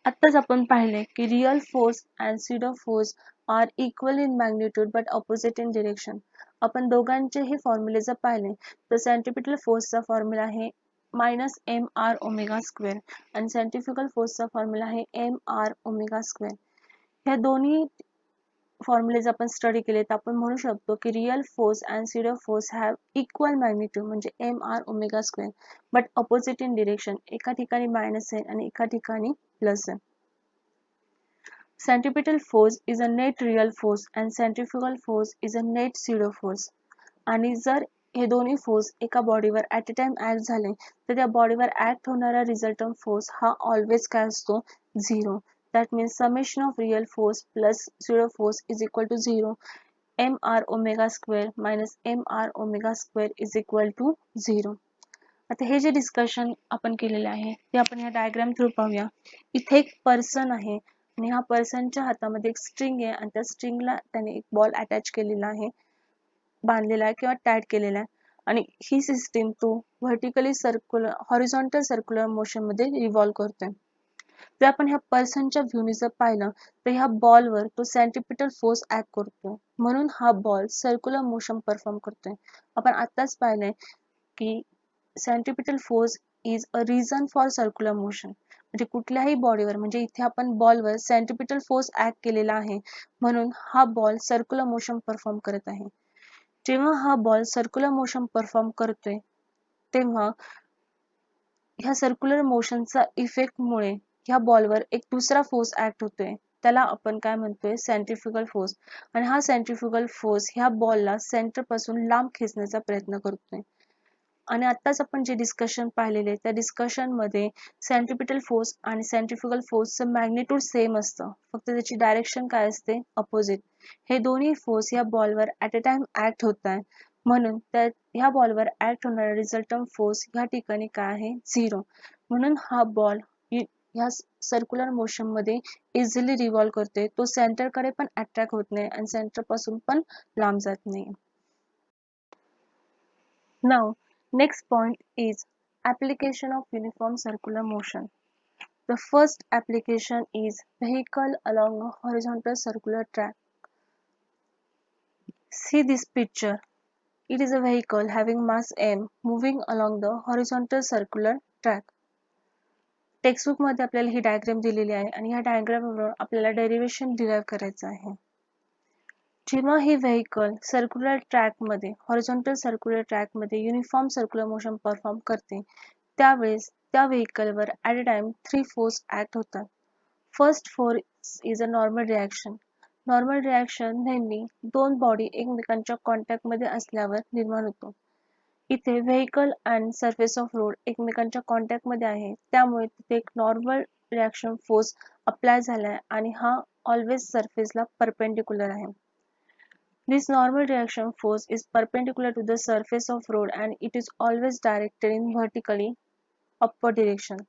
आत्ताच आपण पाहिले की real force and pseudo force are equal in magnitude but opposite in direction. आपण दोघांचेही फॉर्म्युले जर पाहिले तर सेंट्रिपिटल फोर्सचा फॉर्म्युला आहे -mr ओमेगा स्क्वेअर आणि सेंट्रिफ्युगल फोर्सचा फॉर्म्युला आहे mr ओमेगा स्क्वेअर. ह्या दोन्ही फॉर्म्युलेज आपण स्टडी केले तर आपण म्हणू शकतो की real force and pseudo force have equal magnitude म्हणजे mr omega square but opposite in direction. एका ठिकाणी मायनस आहे आणि एका ठिकाणी प्लस आहे. Centripetal force is a net real force and centrifugal force is a net pseudo force. आणि जर हे दोन्ही फोर्स एका बॉडीवर ऍट अ टाइम ऍक्ट झाले तर त्या बॉडीवर ऍक्ट होणारा रिझल्टंट फोर्स हा ऑलवेज काय असतो 0. That means summation of real force plus pseudo force is equal to 0. mr omega square minus mr omega square is equal to 0. आता हे जे डिस्कशन आपण केलेले आहे ते आपण या डायग्राम थ्रू पाहूया. इथे एक पर्सन आहे आणि हा पर्सनच्या हातामध्ये एक स्ट्रिंग आहे आणि त्या स्ट्रिंगला त्याने एक बॉल अटॅच केलेला आहे, बांधलेला आहे किंवा टॅग केलेला आहे. आणि ही सिस्टीम तो vertically circular horizontal circular motion मध्ये रिव्हॉल्व करतोय. जर आपण ह्या पर्सनच्या व्ह्यूने जर पाहिलं तर ह्या बॉलवर तो सेंट्रिपिटल फोर्स ऍक्ट करतो, म्हणून हा बॉल सर्क्युलर मोशन परफॉर्म करतोय. आपण आताच पाहिलंय की centripetal force is a reason for circular motion. म्हणजे कुठल्याही बॉडीवर, म्हणजे इथे आपण बॉलवर सेंट्रिपिटल फोर्स ऍक्ट केलेला आहे म्हणून हा बॉल सर्क्युलर मोशन परफॉर्म करत आहे. जेव्हा हा बॉल सर्क्युलर मोशन परफॉर्म करतोय तेव्हा ह्या सर्क्युलर मोशनचा इफेक्टमुळे ह्या बॉलवर एक दुसरा फोर्स ऍक्ट होतोय, त्याला आपण काय म्हणतोय, सेंट्रिफ्युगल फोर्स. आणि हा सेंट्रिफ्युगल फोर्स ह्या बॉलला सेंटर पासून लांब खेचण्याचा प्रयत्न करतोय. आणि आत्ताच आपण जे डिस्कशन पाहिलेले त्या डिस्कशन मध्ये सेंट्रिपिटल फोर्स आणि सेंट्रिफ्युगल फोर्सचं मॅग्निट्यूड सेम असतं, फक्त त्याची डायरेक्शन काय असते, अपोजिट. हे दोन्ही फोर्स या बॉलवर ऍट अ टाइम ऍक्ट होत आहे, म्हणून त्या ह्या बॉलवर ऍक्ट होणारा रिझल्टंट फोर्स ह्या ठिकाणी काय आहे, 0. म्हणून हा बॉल ह्या सर्क्युलर मोशन मध्ये इझिली रिव्हॉल्व करते, तो सेंटरकडे पण अट्रॅक्ट होत नाही आणि सेंटर पासून पण लांब जात नाही. Now, next point is application of uniform circular motion. The first application is vehicle along a horizontal circular track. See this picture. It is a vehicle having mass m moving along the horizontal circular track. Textbook मध्ये आपल्याला ही diagram दिलेली आहे आणि ह्या डायग्रामवरून आपल्याला derivation derive करायचं आहे. जेव्हा ही व्हेकल सर्क्युलर ट्रॅकमध्ये हॉरिझॉन्टल सर्क्युलर ट्रॅकमध्ये युनिफॉर्म सर्क्युलर मोशन परफॉर्म करते त्यावेळेस त्या व्हेकलवर at a time 3 force act होतात. First force is a normal reaction. Normal reaction नेहमी दोन बॉडी एकमेकांच्या कॉन्टॅक्टमध्ये असल्यावर निर्माण होतो. इथे vehicle and surface of road एकमेकांच्या कॉन्टॅक्टमध्ये आहे, त्यामुळे तिथे एक नॉर्मल रिॲक्शन फोर्स अप्लाय झालाय आणि हा ऑलवेज सरफेसला परपेंडिक्युलर आहे. This normal reaction force is perpendicular to the surface of road and it is always directed in vertically upward direction.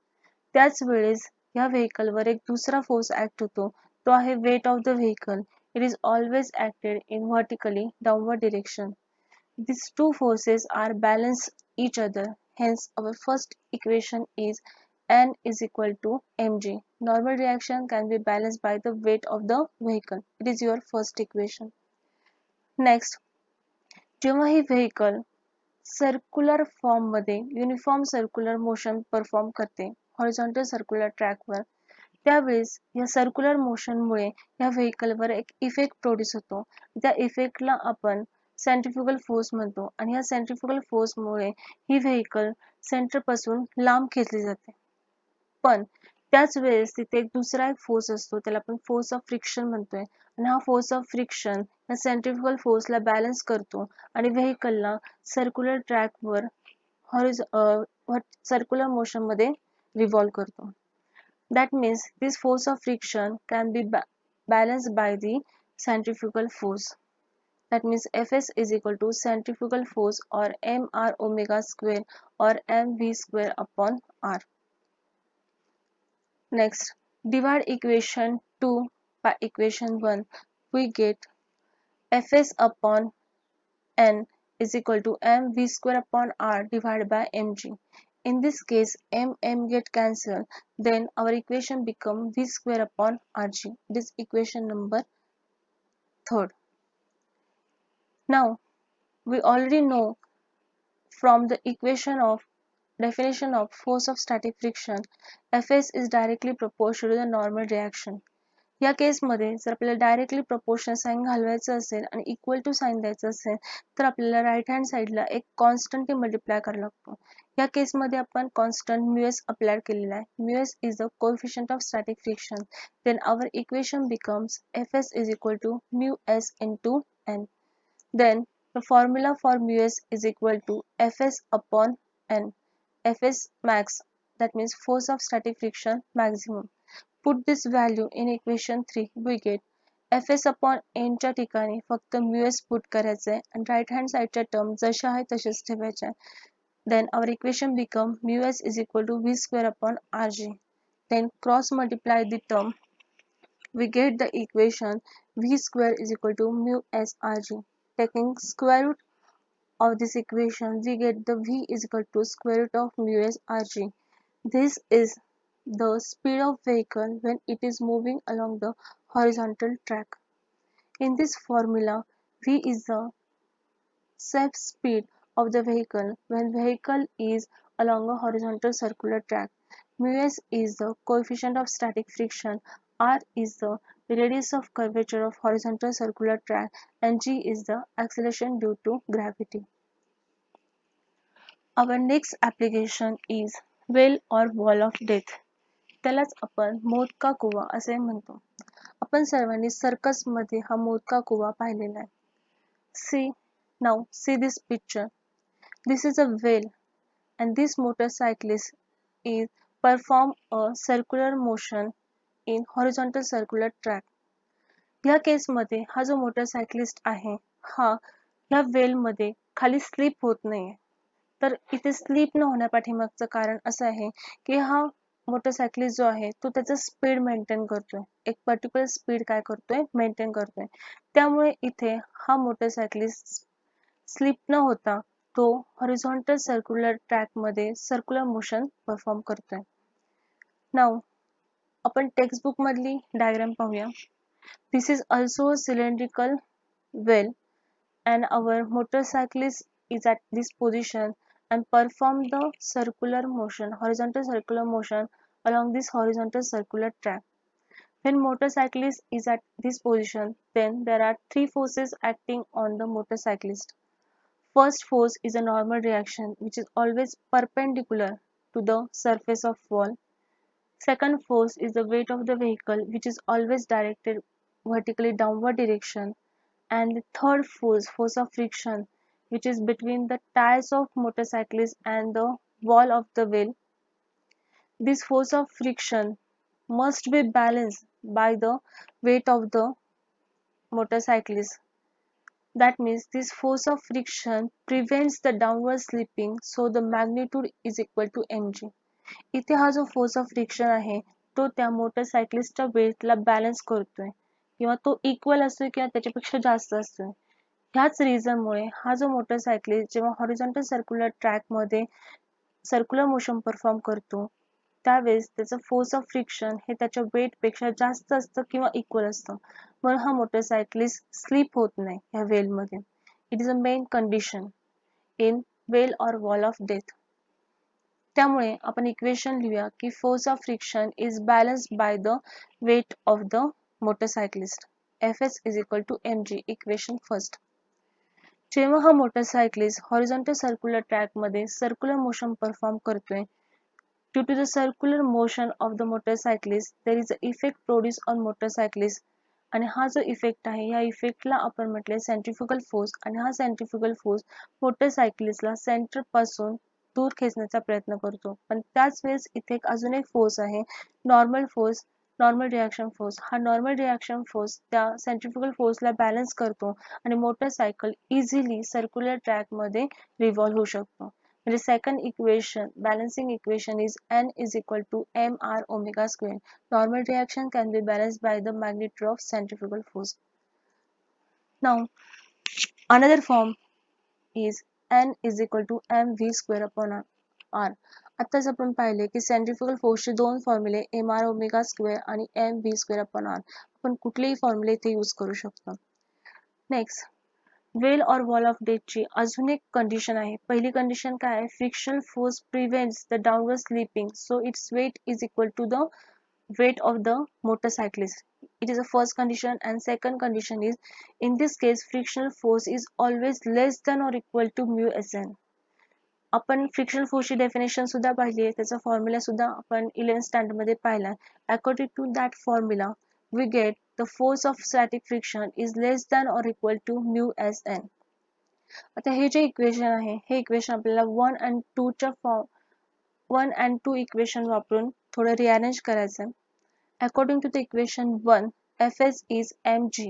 त्याच वेळेस या व्हेकलवर एक दुसरा फोर्स ऍक्ट होतो, तो आहे weight of the vehicle. It is always acted in vertically downward direction. These two forces are balance each other. Hence, our first equation is N is equal to mg. Normal reaction can be balanced by the weight of the vehicle. It is your first equation. Next, जेव्हा ही vehicle circular form मध्ये uniform circular motion perform करते horizontal circular ट्रॅकवर, त्यावेळेस या circular मोशनमुळे या व्हेकलवर एक effect produce होतो. त्या इफेक्टला आपण सेंट्रिफ्युगल फोर्स म्हणतो आणि या सेंट्रिफ्युगल फोर्समुळे ही व्हेकल सेंटरपासून लांब खेचली जाते. पण त्याच वेळेस तिथे एक दुसरा एक फोर्स असतो, त्याला आपण फोर्स ऑफ फ्रिक्शन म्हणतोय आणि हा फोर्स ऑफ फ्रिक्शन या सेंट्रिफ्युगल फोर्सला बॅलन्स करतो आणि व्हेकलला सर्क्युलर ट्रॅकवर सर्क्युलर मोशन मध्ये रिव्हॉल्व करतो. That means this force of friction can be balanced by the centrifugal force. That means Fs is equal to centrifugal force or mr omega square or mv square upon r. Next, divide equation 2 by equation 1. We get Fs upon n is equal to mv square upon r divided by mg. In this case, m get cancelled. Then our equation become v square upon rg. This equation number 3rd. Now, we already know from the definition of force of static friction, Fs is directly proportional to the normal reaction. या केसमध्ये जर आपल्याला directly proportional sign घालवायचं असेल आणि equal to sign द्यायचं असेल तर आपल्याला राईट हँड साईडला एक कॉन्स्टंट मल्टिप्लाय करायला लागतो. या केसमध्ये आपण कॉन्स्टंट म्यूएस अप्लाय केलेला आहे. Mu s is the coefficient of static friction. Then our equation becomes Fs is equal to mu s into n. Then the formula for mu s is equal to Fs upon n. Fs max, that means force of static friction maximum. Put this value in equation 3. We get Fs upon n च्या ठिकाणी फक्त mu s put करायचं आहे आणि right hand साईडच्या term जशा आहे तशाच ठेवायच्या. Then our equation become mu s is equal to v square upon rg. Then cross multiply the term. We get the equation v square is equal to mu s rg. Taking square root of this equation, we get the v is equal to square root of mu s rg. This is the speed of vehicle when it is moving along the horizontal track. In this formula, v is the safe speed of the vehicle when vehicle is along a horizontal circular track. Mu(s) is the coefficient of static friction, r is the radius of curvature of horizontal circular track, and g is the acceleration due to gravity. Our next application is well or wall of death. त्यालाच आपण मौत का कुवा असे म्हणतो. आपण सर्वांनी circus मध्ये हा मौत का कुवा पाहिलेला आहे. See this picture. This is a whale and this motorcyclist is perform a circular motion in horizontal circular track. या केसमध्ये हा जो मोटरसायकलिस्ट आहे हा या वेल मध्ये खाली स्लिप होत नाहीये. तर इथे स्लिप न होण्यापाठीमागचं कारण असं आहे की हा मोटरसायकलिस्ट जो आहे तो त्याचा स्पीड मेंटेन करतोय. एक पर्टिक्युलर स्पीड काय करतोय मेंटेन करतोय. त्यामुळे इथे हा मोटरसायकलिस्ट स्लिप न होता तो हॉरिझॉन्टल सर्क्युलर ट्रॅक मध्ये सर्क्युलर मोशन परफॉर्म करतोय. नाव आपण टेक्स्टबुक मधली डायग्राम पाहूया. This is also a cylindrical well and our motorcyclist is at this position and perform the circular motion, horizontal circular motion along this horizontal circular track. When motorcyclist is at this position, then there are three forces acting on the motorcyclist. First force is a normal reaction which is always perpendicular to the surface of wall. Second force is the weight of the vehicle which is always directed vertically downward direction. And the third force of friction which is between the tires of motorcyclist and the wall of the wheel. This force of friction must be balanced by the weight of the motorcyclist. That means this force of friction prevents the downward slipping, so the magnitude is equal to mg. इथे हा जो force of friction आहे तो त्या मोटरसायकलिस्टच्या वेटला balance करतोय किंवा तो equal असतोय किंवा त्याच्यापेक्षा जास्त असतोय. ह्याच रिझनमुळे हा जो मोटरसायकलिस्ट जेव्हा हॉरिझॉन्टल सर्क्युलर ट्रॅक मध्ये सर्क्युलर मोशन परफॉर्म करतो त्यावेळेस त्याचं फोर्स ऑफ फ्रिक्शन हे त्याच्या वेट पेक्षा जास्त असतं किंवा इक्वल असतं. म्हणून हा मोटरसायकलिस्ट स्लिप होत नाही ह्या वेल मध्ये. It is a main condition in well or wall of death. त्यामुळे आपण इक्वेशन लिहूया की force of friction is balanced by the weight of the motorcyclist. Fs is equal to mg. Equation first. जेव्हा हा motorcyclist horizontal circular track मध्ये circular motion perform करतोय, due to the circular motion of the motorcyclist there is an effect produced on motorcyclist. आणि हा जो effect आहे या इफेक्टला आपण म्हटले सेंट्रिफ्युगल फोर्स. आणि हा सेंट्रिफ्युगल फोर्स मोटरसायकलिस्टला सेंटर पासून दूर खेचण्याचा प्रयत्न करतो. पण त्याच वेळेस इथे अजून एक फोर्स आहे normal force, normal reaction force. हा नॉर्मल रिॲक्शन फोर्स त्या सेंट्रिफ्युगल फोर्सला बॅलन्स करतो आणि मोटरसायकल इझिली सर्क्युलर ट्रॅक मध्ये रिव्हॉल्व होऊ शकतो. The second equation, balancing equation is n is equal to mr omega square. Normal reaction can be balanced by the magnitude of centrifugal force. Now, another form is n is equal to mv square upon r. आताच आपण पाहिले की centrifugal फोर्सचे दोन फॉर्म्युले mr omega square आणि mv square upon r. आपण कुठलेही फॉर्म्युले इथे यूज करू शकतो. Next, well or wall of डेथची अजून एक कंडिशन आहे. पहिली कंडिशन काय आहे? Frictional force prevents the downward slipping, so its weight is equal to the weight of the motorcyclist. It is a first condition. And second condition is, in this case frictional force is always less than or equal to mu sn. आपण frictional फोर्सची definition सुद्धा पाहिली आहे, त्याचा formula सुद्धा आपण 11th standard मध्ये पाहिला. According to that formula we get the force of static friction is less than or equal to mu sn. आता हे जे इक्वेशन आहे हे इक्वेशन आपल्याला 1 and 2 च्या फॉर्म 1 and 2 इक्वेशन वापरून थोडं रिअरेंज करायचं. According to the equation 1 Fs is mg.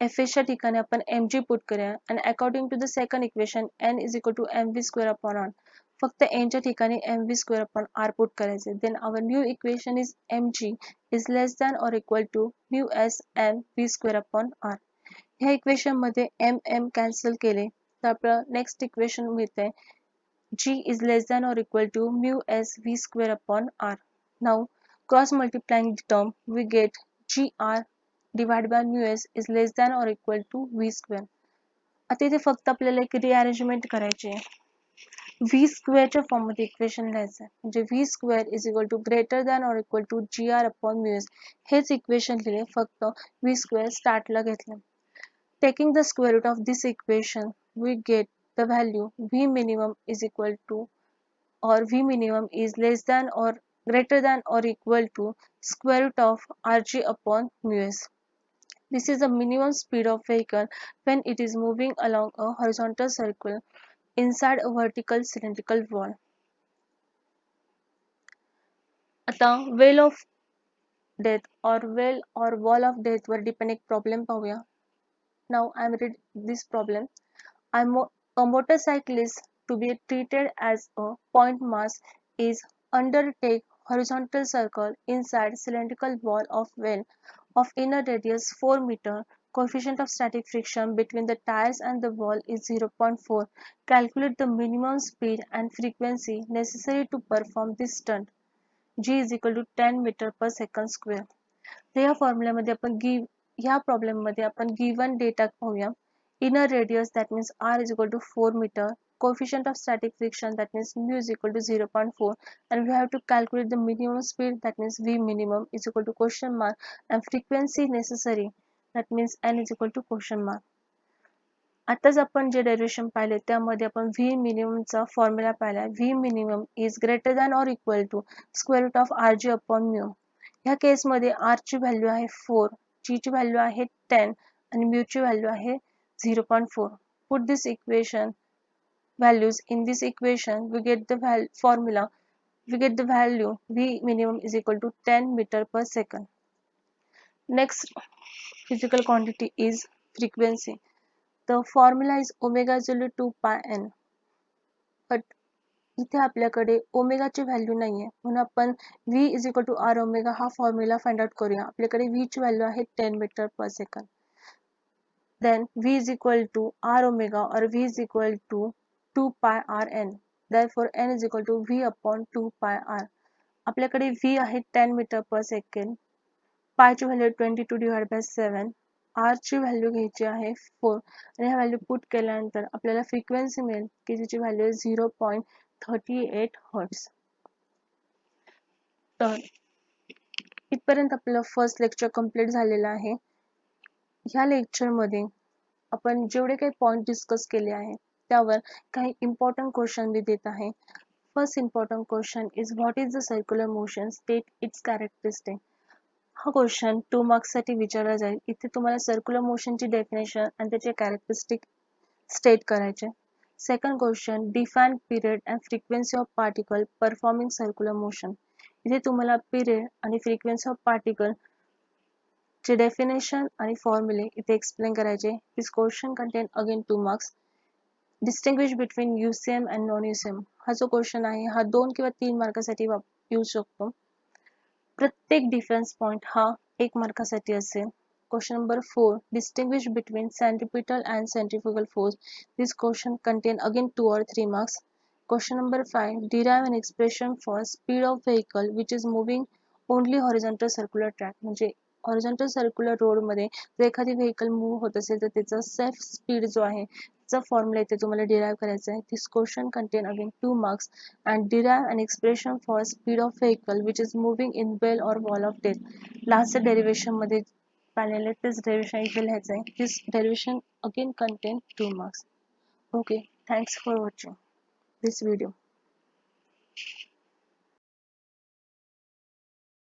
Fs च्या ठिकाणी आपण mg पुट करूया. आणि according to the second equation n is equal to mv square upon r. फक्त n च्या ठिकाणी mv square upon r put करायचे. Then our new equation is mg is less than or equal to mu s n v square upon r. ह्या equation मध्ये m cancel केले तर आपलं next equation मिळते g is less than or equal to mu s v square upon r. Now cross multiplying the term we get gr divided by mu s is less than or equal to v square. आता इथे फक्त आपल्याला एक rearrangement करायची आहे. V स्क्वेअरच्या फॉर्ममध्ये equation लिहायचं आहे म्हणजे V square is equal to greater than or equal to G R upon mu S. हेच इक्वेशन लिहिले, फक्त व्ही स्क्वेअर स्टार्टला घेतलं. Taking the square root of this equation we get the value V minimum is equal to or V minimum is less than or greater than or equal to square root of Rg upon mu s. This is the minimum speed of vehicle when it is moving along a horizontal circle inside a vertical cylindrical wall. आता वेल of death और वेल or wall of death वर depend एक problem पाहूया. Now I am read this problem. A motorcyclist to be treated as a point mass is undertake horizontal circle inside cylindrical wall of well of inner radius 4 meter. Coefficient of static friction between the tires and the wall is 0.4. Calculate the minimum speed and frequency necessary to perform this stunt. G is equal to 10 meter per second square. तर या फॉर्म्युल्यामध्ये आपण ह्या प्रॉब्लेममध्ये आपण given data पाहूया. Inner radius that means R is equal to 4 metre, coefficient of static friction that means mu is equal to 0.4, and we have to calculate the minimum speed that means v minimum is equal to question mark and frequency necessary that means n is equal to question mark. आताच आपण जे derivation पाहिले त्यामध्ये आपण V मिनिममचा formula पाहिला. V minimum is greater than or equal to square root of R G upon mu. ह्या केसमध्ये आर ची व्हॅल्यू आहे 4, जी ची व्हॅल्यू आहे 10 आणि म्यू ची व्हॅल्यू आहे 0.4. Put this equation values in this equation we get the formula, we get the value v minimum is equal to 10 meter per second. Next physical quantity is frequency. The formula is omega is equal to 2 pi n, but इथे आपल्याकडे ओमेगाची value नाहीये म्हणून आपण v is equal to R omega हा formula find out करूया. आपल्याकडे v ची value आहे 10 metre per second. then v is equal to r omega or v is equal to 2 pi r n. Therefore n is equal to v upon 2 pi r. आपल्याकडे v आहे 10 metre per second, pi ची value 22 divide by 7, r ची value घ्यायची आहे 4 आणि ह्या value put केल्यानंतर आपल्याला फ्रिक्वेन्सी मिळेल की जिची व्हॅल्यू आहे 0.38 हर्ट्ज. तर इथपर्यंत आपलं फर्स्ट लेक्चर कंप्लीट झालेलं आहे. ह्या लेक्चरमध्ये आपण जेवढे काही पॉइंट डिस्कस केले आहे त्यावर काही इम्पॉर्टंट क्वेश्चन मी देत आहे. First important question is what is the circular motion, state it's characteristic. हा क्वेश्चन 2 मार्क्स साठी विचारला जाईल. इथे तुम्हाला सर्क्युलर मोशनची डेफिनेशन आणि त्याचे कॅरेक्टरिस्टिक स्टेट करायचे. Second question define period and frequency of particle performing circular motion. इथे तुम्हाला पिरियड आणि फ्रिक्वेन्सी ऑफ पार्टिकल चे डेफिनेशन आणि फॉर्म्युले इथे एक्सप्लेन करायचे. This question contain again 2 marks. Distinguish between UCM and non UCM हा जो क्वेश्चन आहे हा 2 किंवा 3 मार्कासाठी येऊ शकतो. प्रत्येक डिफरन्स पॉइंट हा 1 मार्कासाठी असेल. Question number 4 distinguish between centripetal and centrifugal force. This question contain again 2 or 3 marks. Question number 5 derive an expression for speed of vehicle which is moving only horizontal circular track. म्हणजे horizontal circular road मध्ये जर एखादी vehicle move होत असेल तर त्याचा safe speed जो आहे त्याचा फॉर्म्युला इथे तुम्हाला डिराइव्ह करायचा आहे. This question contain again 2 marks and derive an expression for speed of vehicle which is moving in well or wall of death. Last derivation मध्ये पाहिलेले तेच डेरिव्हेशन इथे लिहायचं आहे. This derivation again contain 2 marks. Okay, thanks for watching this video.